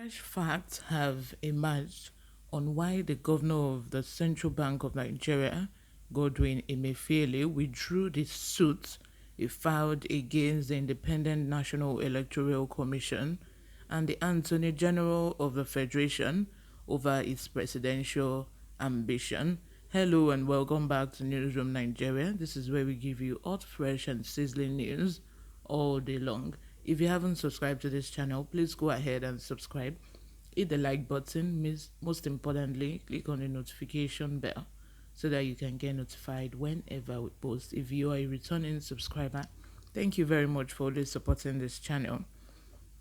Fresh facts have emerged on why the governor of the Central Bank of Nigeria, Godwin Emefiele, withdrew the suit he filed against the Independent National Electoral Commission and the Attorney General of the Federation over its presidential ambition. Hello and welcome back to Newsroom Nigeria. This is where we give you hot, fresh, and sizzling news all day long. If you haven't subscribed to this channel, please go ahead and subscribe. Hit the like button, most importantly, click on the notification bell so that you can get notified whenever we post. If you are a returning subscriber, thank you very much for always supporting this channel.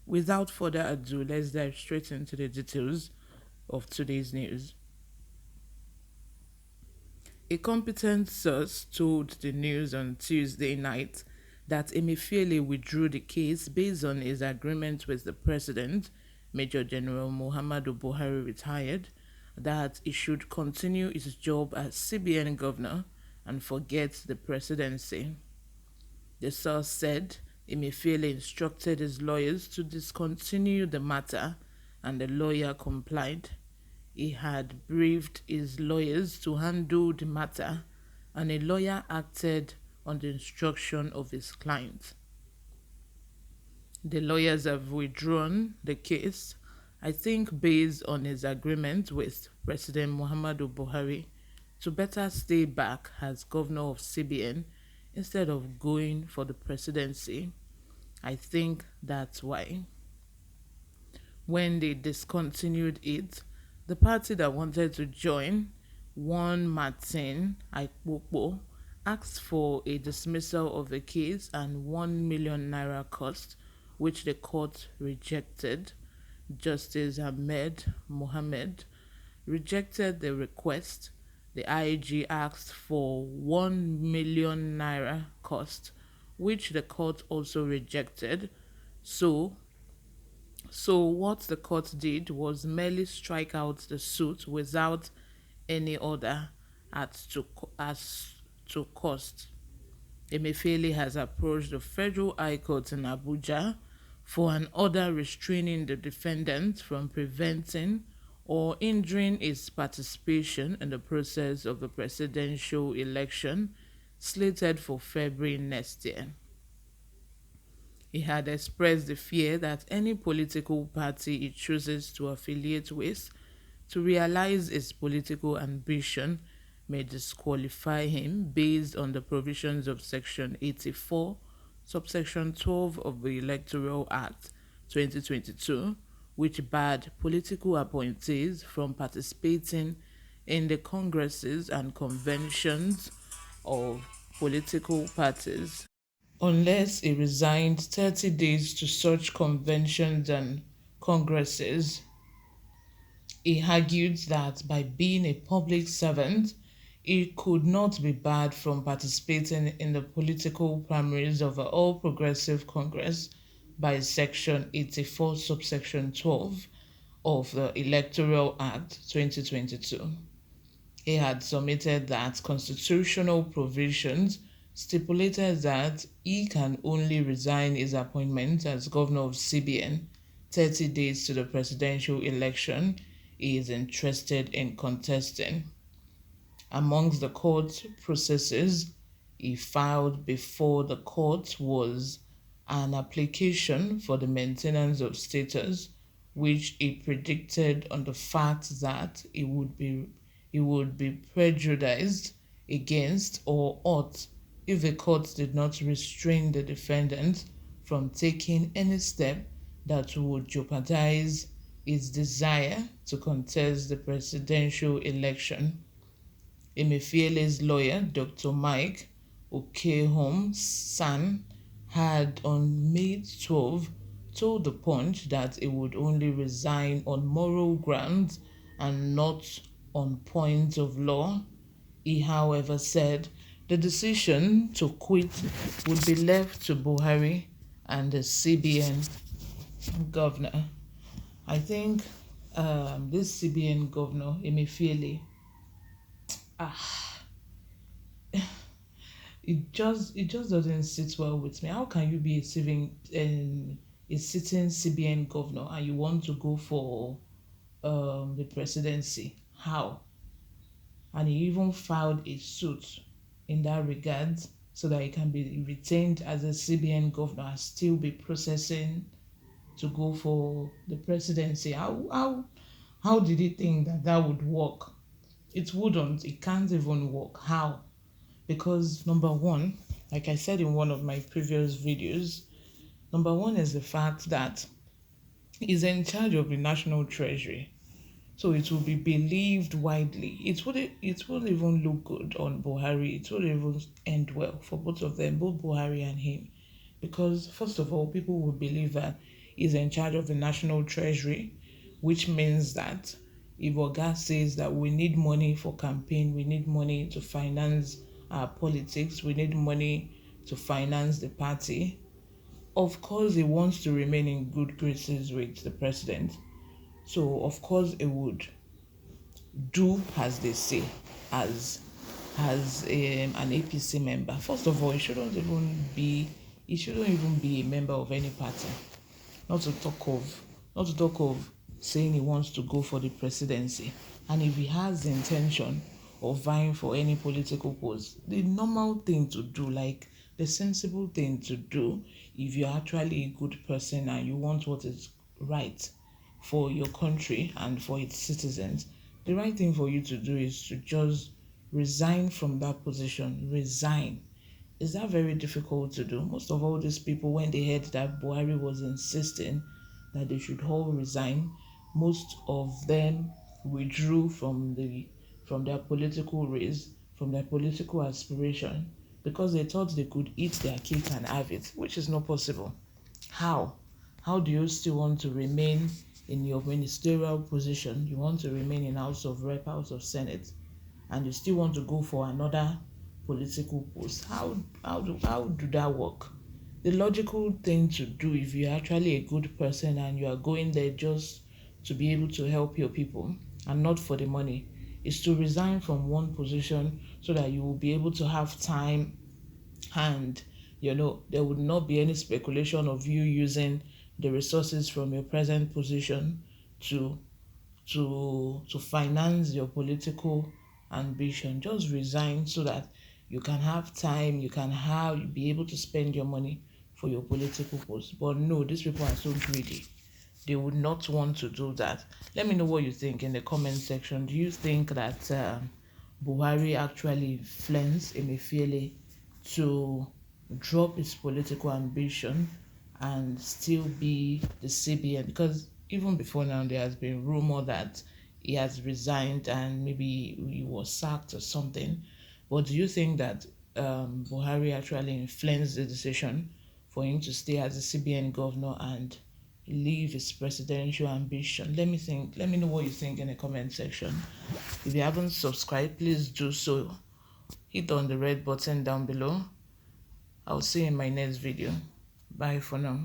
Without further ado, let's dive straight into the details of today's news. A competent source told the news on Tuesday night that Emefiele withdrew the case based on his agreement with the president, Major General Muhammadu Buhari retired, that he should continue his job as CBN governor and forget the presidency. The source said Emefiele instructed his lawyers to discontinue the matter, and the lawyer complied. He had briefed his lawyers to handle the matter, and a lawyer acted on the instruction of his client. The lawyers have withdrawn the case, I think based on his agreement with President Muhammadu Buhari to better stay back as governor of CBN instead of going for the presidency. I think that's why. When they discontinued it, the party that wanted to join, One Martin Aikpokpo, asked for a dismissal of the case and 1 million naira cost, which the court rejected. Justice Ahmed Mohammed rejected the request. The IG asked for 1 million naira cost, which the court also rejected. So what the court did was merely strike out the suit without any order as to cost. Emefiele has approached the Federal High Court in Abuja for an order restraining the defendant from preventing or hindering his participation in the process of the presidential election slated for February next year. He had expressed the fear that any political party he chooses to affiliate with to realize his political ambition may disqualify him based on the provisions of Section 84, subsection 12 of the Electoral Act 2022, which barred political appointees from participating in the congresses and conventions of political parties unless he resigned 30 days to such conventions and congresses. He argued that by being a public servant, he could not be barred from participating in the political primaries of the All Progressive Congress by Section 84, subsection 12 of the Electoral Act 2022. He had submitted that constitutional provisions stipulated that he can only resign his appointment as governor of CBN 30 days to the presidential election he is interested in contesting. Amongst the court processes he filed before the court was an application for the maintenance of status, which he predicted on the fact that he would be prejudiced against or ought if the court did not restrain the defendant from taking any step that would jeopardize his desire to contest the presidential election. Emefiele's lawyer, Dr. Mike Okehom-San, had on May 12 told the Punch that he would only resign on moral grounds and not on points of law. He, however, said the decision to quit would be left to Buhari and the CBN governor. I think this CBN governor, Emefiele, it just doesn't sit well with me. How can you be a a sitting CBN governor and you want to go for the presidency? How? And he even filed a suit in that regard so that he can be retained as a CBN governor and still be processing to go for the presidency. How did he think that that would work? It wouldn't. It can't even work. How? Because number one, like I said in one of my previous videos, number one is the fact that he's in charge of the national treasury. So it will be believed widely. It will even look good on Buhari. It will even end well for both of them, both Buhari and him. Because first of all, people will believe that he's in charge of the national treasury, which means that if Oga says that we need money for campaign, we need money to finance our politics, we need money to finance the party, of course he wants to remain in good graces with the president. So of course it would do as they say, as an APC member. First of all, he shouldn't even be a member of any party. Not to talk of saying he wants to go for the presidency. And if he has the intention of vying for any political post, the normal thing to do, like the sensible thing to do, if you're actually a good person and you want what is right for your country and for its citizens, the right thing for you to do is to just resign from that position. Resign. Is that very difficult to do? Most of all these people, when they heard that Buhari was insisting that they should all resign, most of them withdrew from their political race, from their political aspiration, because they thought they could eat their cake and have it, which is not possible. How? How do you still want to remain in your ministerial position? You want to remain in House of Rep, House of Senate, and you still want to go for another political post? How do that work? The logical thing to do, if you're actually a good person and you are going there just to be able to help your people and not for the money, is to resign from one position so that you will be able to have time, and there would not be any speculation of you using the resources from your present position to to finance your political ambition. Just resign so that you can have time, you be able to spend your money for your political post. But no, these people are so greedy. They would not want to do that. Let me know what you think in the comment section. Do you think that Buhari actually influenced Emefiele to drop his political ambition and still be the CBN? Because even before now, there has been rumor that he has resigned and maybe he was sacked or something. But do you think that Buhari actually influenced the decision for him to stay as a CBN governor and leave his presidential ambition? Let me know what you think in the comment section. If you haven't subscribed, please do so. Hit on the red button down below. I'll see you in my next video. Bye for now.